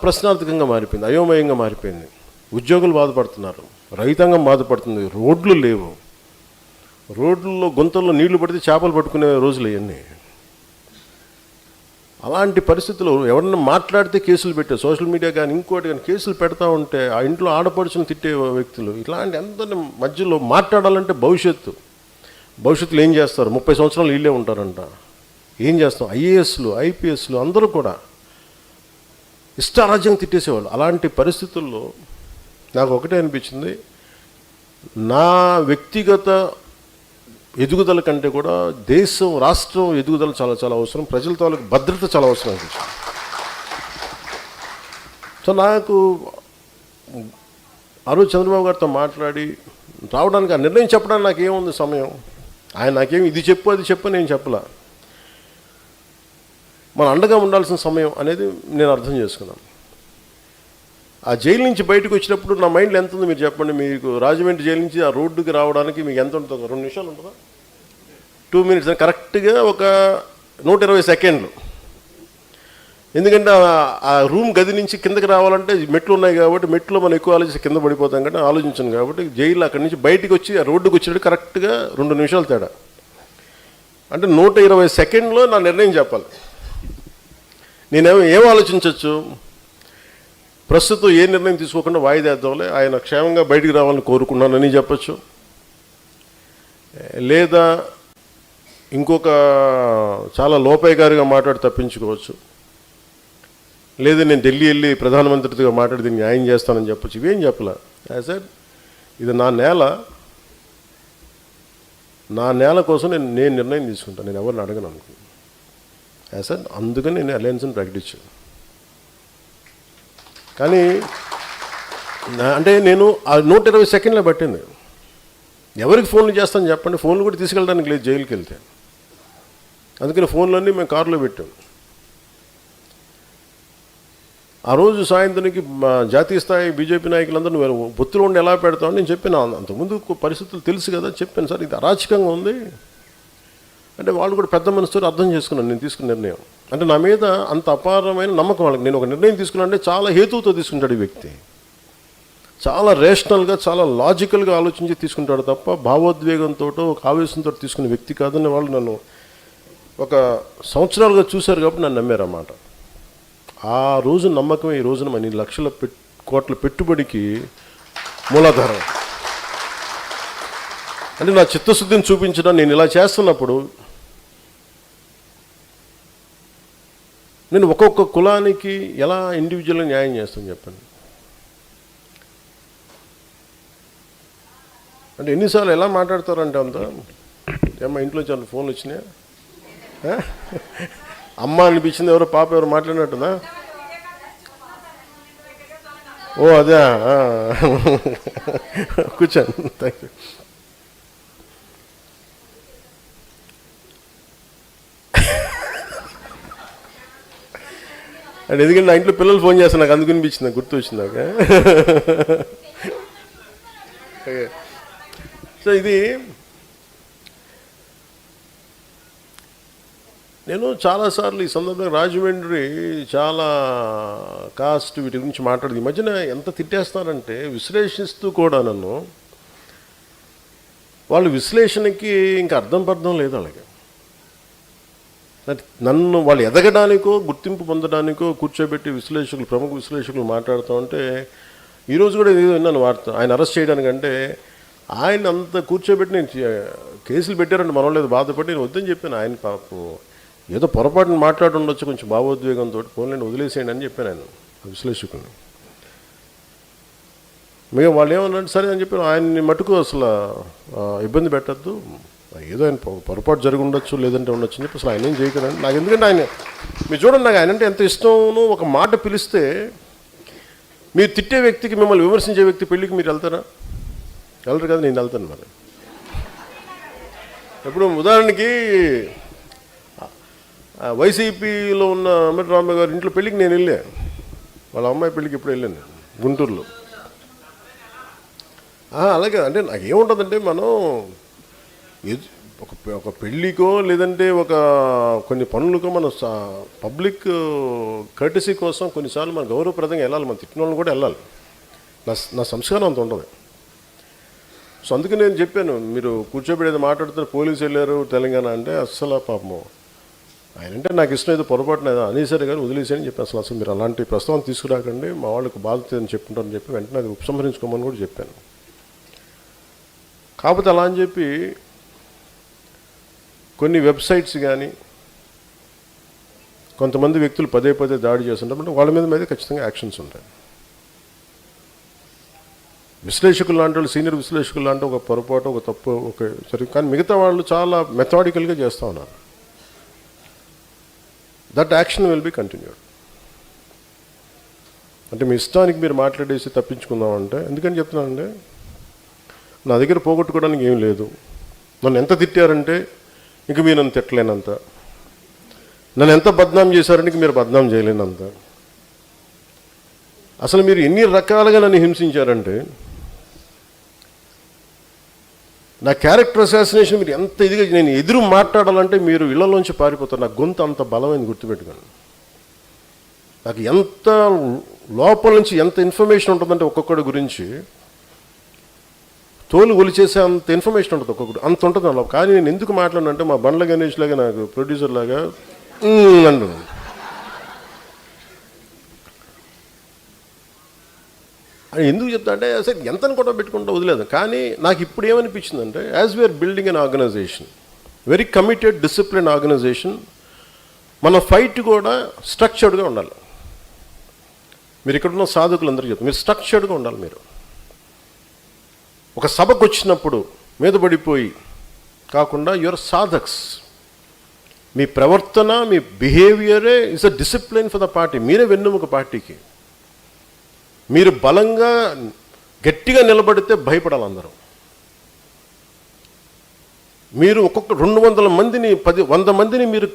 ప్రశ్నార్థకంగా మారిపోయింది, అయోమయంగా మారిపోయింది. ఉద్యోగులు బాధపడుతున్నారు, రైతాంగం బాధపడుతుంది, రోడ్లు లేవు, రోడ్లలో గుంతల్లో నీళ్లు పడితే చేపలు పట్టుకునే రోజులు ఇవన్నీ. అలాంటి పరిస్థితుల్లో ఎవరన్నా మాట్లాడితే కేసులు పెట్టారు, సోషల్ మీడియా కానీ ఇంకోటి కానీ కేసులు పెడతా ఉంటే ఆ ఇంట్లో ఆడపడుచుని తిట్టే వ్యక్తులు, ఇలాంటి అందరి మధ్యలో మాట్లాడాలంటే భవిష్యత్తులో ఏం చేస్తారు? 30 సంవత్సరాలు వీళ్ళే ఉంటారంట. ఏం చేస్తాం? ఐఏఎస్లు, ఐపీఎస్లు అందరూ కూడా ఇష్టారాజ్యం తిట్టేసేవాళ్ళు. అలాంటి పరిస్థితుల్లో నాకు ఒకటే అనిపించింది, నా వ్యక్తిగత ఎదుగుదల కంటే కూడా దేశం, రాష్ట్రం ఎదుగుదల చాలా చాలా అవసరం, ప్రజల తాలూకు భద్రత చాలా అవసరం అనిపించింది. సో నాకు ఆ రోజు చంద్రబాబు గారితో మాట్లాడి రావడానికి, ఆ నిర్ణయం చెప్పడానికి నాకేముంది సమయం? ఆయన నాకేం ఇది చెప్పు అది చెప్పు నేను చెప్పలా, మన అండగా ఉండాల్సిన సమయం అనేది నేను అర్థం చేసుకున్నాను. ఆ జైలు నుంచి బయటకు వచ్చినప్పుడు నా మైండ్లో ఎంత ఉంది మీరు చెప్పండి. మీకు రాజమండ్రి జైలు నుంచి ఆ రోడ్డుకి రావడానికి మీకు ఎంత ఉంటుంది? 2 నిమిషాలు ఉంటుందా? 2 మినిట్స్, కరెక్ట్గా ఒక 120 సెకండ్లు. ఎందుకంటే ఆ రూమ్ గది నుంచి కిందకి రావాలంటే మెట్లు ఉన్నాయి కాబట్టి, మెట్లో మనం ఎక్కువ ఆలోచించి కింద పడిపోతాం కాబట్టి ఆలోచించాను. కాబట్టి జైలు అక్కడి నుంచి బయటికి వచ్చి ఆ రోడ్డుకి వచ్చినట్టు కరెక్ట్గా 2 నిమిషాలు తేడా. అంటే 120 సెకండ్లో నా నిర్ణయం చెప్పాలి. ఏం ఆలోచించవచ్చు? ప్రస్తుతం ఏ నిర్ణయం తీసుకోకుండా వాయిదేద్దాంలే, ఆయన క్షేమంగా బయటికి రావాలని కోరుకున్నానని చెప్పచ్చు, లేదా ఇంకొక చాలా లోపాయకారిగా మాట్లాడి తప్పించుకోవచ్చు, లేదా నేను ఢిల్లీ వెళ్ళి ప్రధానమంత్రితో మాట్లాడి దీన్ని న్యాయం చేస్తానని చెప్పచ్చు. ఇవేం చెప్పలే. యాజ్ సెడ్ ఇది నా నేల కోసం నేను నిర్ణయం తీసుకుంటాను, నేను ఎవరిని అడగను అనుకున్నాను. యాజ్ సెడ్ అందుకని నేను అలయన్స్ని ప్రకటించాను. కానీ అంటే నేను ఆ 120 సెకండ్లే పట్టింది. ఎవరికి ఫోన్లు చేస్తాను చెప్పండి? ఫోన్లు కూడా తీసుకెళ్ళడానికి లేదు జైలుకి వెళ్తే. అందుకని ఫోన్లన్నీ మేము కారులో పెట్టాం. ఆ రోజు సాయంత్రానికి జాతీయ స్థాయి బీజేపీ నాయకులందరూ పొత్తులు ఉండి ఎలా పెడతామని నేను చెప్పాను. అంతకుముందు పరిస్థితులు తెలుసు కదా, చెప్పాను సార్ ఇది అరాచకంగా ఉంది అంటే. వాళ్ళు కూడా పెద్ద మనసుతో అర్థం చేసుకున్నాను నేను తీసుకున్న నిర్ణయం. అంటే నా మీద అంత అపారమైన నమ్మకం వాళ్ళకి. నేను ఒక నిర్ణయం తీసుకున్నానంటే చాలా హేతువుతో తీసుకుంటాడు ఈ వ్యక్తి, చాలా రేషనల్గా, చాలా లాజికల్గా ఆలోచించి తీసుకుంటాడు తప్ప భావోద్వేగంతో, ఒక ఆవేశంతో తీసుకునే వ్యక్తి కాదని వాళ్ళు నన్ను ఒక సంవత్సరాలుగా చూశారు కాబట్టి నన్ను నమ్మారన్నమాట. ఆ రోజు నమ్మకం ఈ రోజున మన లక్షల కోట్ల పెట్టుబడికి మూలాధారం. అంటే నా చిత్తశుద్ధిని చూపించడం, నేను ఇలా చేస్తున్నప్పుడు నేను ఒక్కొక్క కులానికి ఎలా ఇండివిజువల్గా న్యాయం చేస్తాను చెప్పండి. అంటే ఎన్నిసార్లు ఎలా మాట్లాడతారంటే అంత ఏమ్మా ఇంట్లో చాలా ఫోన్లు వచ్చినాయా, అమ్మ అనిపించింది, ఎవరో పాప ఎవరు మాట్లాడినట్టుందా? ఓ అదే, కూర్చోండి. Thank you. అంటే ఎందుకంటే నా ఇంట్లో పిల్లలు ఫోన్ చేస్తాను, నాకు అందుకు అనిపించింది, గుర్తు వచ్చింది నాకు. సో ఇది నేను చాలాసార్లు ఈ సందర్భంగా రాజమండ్రి చాలా కాస్ట్ వీటి గురించి మాట్లాడింది. ఈ మధ్యన ఎంత తిట్టేస్తారంటే విశ్లేషిస్తూ కూడా నన్ను, వాళ్ళు విశ్లేషణకి ఇంకా అర్థం పర్థం లేదు అలాగే. నన్ను వాళ్ళు ఎదగడానికో గుర్తింపు పొందడానికో కూర్చోబెట్టి విశ్లేషకులు, ప్రముఖ విశ్లేషకులు మాట్లాడుతూ ఉంటే, ఈరోజు కూడా ఏదో విన్నాను వార్త, ఆయన అరెస్ట్ చేయడానికంటే ఆయన అంత కూర్చోబెట్టి నేను కేసులు పెట్టారంటే మనలేదు బాధపడి నేను వద్దని చెప్పాను. ఆయన పాపం ఏదో పొరపాటును మాట్లాడి ఉండొచ్చు కొంచెం భావోద్వేగంతో, ఫోన్లను వదిలేసేయండి అని చెప్పాను ఆయన విశ్లేషకుల్ని. మేము వాళ్ళు ఏమన్నాడు సరే అని చెప్పాను. ఆయన్ని మటుకు అసలు ఇబ్బంది పెట్టద్దు, ఏదో ఆయన పొరపాటు జరిగి ఉండొచ్చు లేదంటే ఉండొచ్చు అని చెప్పి అసలు ఆయన ఏం చేయకూడదు నాకు. ఎందుకంటే ఆయన మీరు చూడండి, నాకు ఆయన అంటే ఎంత ఇష్టమో. ఒక మాట పిలిస్తే మీరు తిట్టే వ్యక్తికి, మిమ్మల్ని విమర్శించే వ్యక్తి పెళ్ళికి మీరు వెళ్తారా? వెళ్ళరు కదా, నేను వెళ్తాను. మరి ఇప్పుడు ఉదాహరణకి వైసీపీలో ఉన్న అమర్ రామయ్య గారి ఇంట్లో పెళ్ళికి నేను వెళ్ళాను, వాళ్ళ అమ్మాయి పెళ్ళికి ఇప్పుడు వెళ్ళాను గుంటూరులో. అలాగే అంటే నాకు ఏముంటుందంటే, మనం ఒక పెళ్ళికో లేదంటే కొన్ని పనులకో మనం పబ్లిక్ కర్టసీ కోసం కొన్నిసార్లు మన గౌరవప్రదంగా వెళ్ళాలి, మన తిట్టిన వాళ్ళని కూడా వెళ్ళాలి. నా సంస్కారం అంత ఉండదు. సో అందుకే నేను చెప్పాను, మీరు కూర్చోబెడేది మాట్లాడుతున్నారు, పోలీసు వెళ్ళారు తెలంగాణ అంటే అస్సలు పాపము ఆయన అంటే నాకు ఇష్టం ఏదో పొరపాటున ఏదో అనేసరి కానీ వదిలేసారని చెప్పి అసలు మీరు అలాంటి ప్రస్తావన తీసుకురాకండి, మా వాళ్ళకి బాధ్యత అని చెప్పుకుంటారని చెప్పి వెంటనే అది ఉపసంహరించుకోమని కూడా చెప్పాను. కాకపోతే అలా అని చెప్పి కొన్ని వెబ్సైట్స్ కానీ కొంతమంది వ్యక్తులు పదే దాడి చేస్తుంటారు, వాళ్ళ మీద ఖచ్చితంగా యాక్షన్స్ ఉంటాయి. విశ్లేషకులు లాంటి వాళ్ళు, సీనియర్ విశ్లేషకులు లాంటి ఒక పొరపాటు, ఒక తప్పు, సరే, కానీ మిగతా వాళ్ళు చాలా మెథాడికల్గా చేస్తూ ఉన్నారు. That action will be continued. అంటే మీ ఇష్టానికి మీరు మాట్లాడేసి తప్పించుకుందామంటే, ఎందుకని చెప్తున్నానంటే నా దగ్గర పోగొట్టుకోవడానికి ఏం లేదు. నన్ను ఎంత తిట్టారంటే ఇంక మీరు నన్ను తిట్టలేనంత, నన్ను ఎంత బద్నాం చేశారంటే ఇంక మీరు బద్నాం చేయలేనంత, అసలు మీరు ఎన్ని రకాలుగా నన్ను హింసించారంటే నా క్యారెక్టర్ అసాసినేషన్ మీరు ఎంత ఇదిగా నేను ఎదురు మాట్లాడాలంటే మీరు ఇళ్లలోంచి పారిపోతారు. నా గొంతు అంత బలమైంది, గుర్తుపెట్టుకోండి. నాకు ఎంత లోపల నుంచి ఎంత ఇన్ఫర్మేషన్ ఉంటుందంటే ఒక్కొక్కడి గురించి తోలు ఒలిచేసే అంత ఇన్ఫర్మేషన్ ఉంటుంది ఒక్కొక్కటి, అంత ఉంటుంది అలా. కానీ నేను ఎందుకు మాట్లాడినంటే మా బండ్ల గణేష్ లాగా, నాకు ప్రొడ్యూసర్ లాగా అంటు అని ఎందుకు చెప్తా అంటే అసలు ఎంతని కూడా పెట్టుకుంటూ వదిలేదు. కానీ నాకు ఇప్పుడు ఏమనిపించిందంటే, as we are building an organisation, very committed discipline organisation, మన ఫైట్ కూడా స్ట్రక్చర్డ్గా ఉండాలి. మీరు ఇక్కడ ఉన్న సాధకులు అందరూ చెప్తారు, మీరు స్ట్రక్చర్డ్గా ఉండాలి. మీరు ఒక సభకు వచ్చినప్పుడు మీద పడిపోయి కాకుండా యువర్ సాధక్స్, మీ ప్రవర్తన, మీ బిహేవియరే is a discipline for the party. మీరే వెన్నుముక పార్టీకి. మీరు బలంగా గట్టిగా నిలబడితే భయపడాలి అందరూ. మీరు ఒక్కొక్క 200 మందిని 100 మందిని మీరు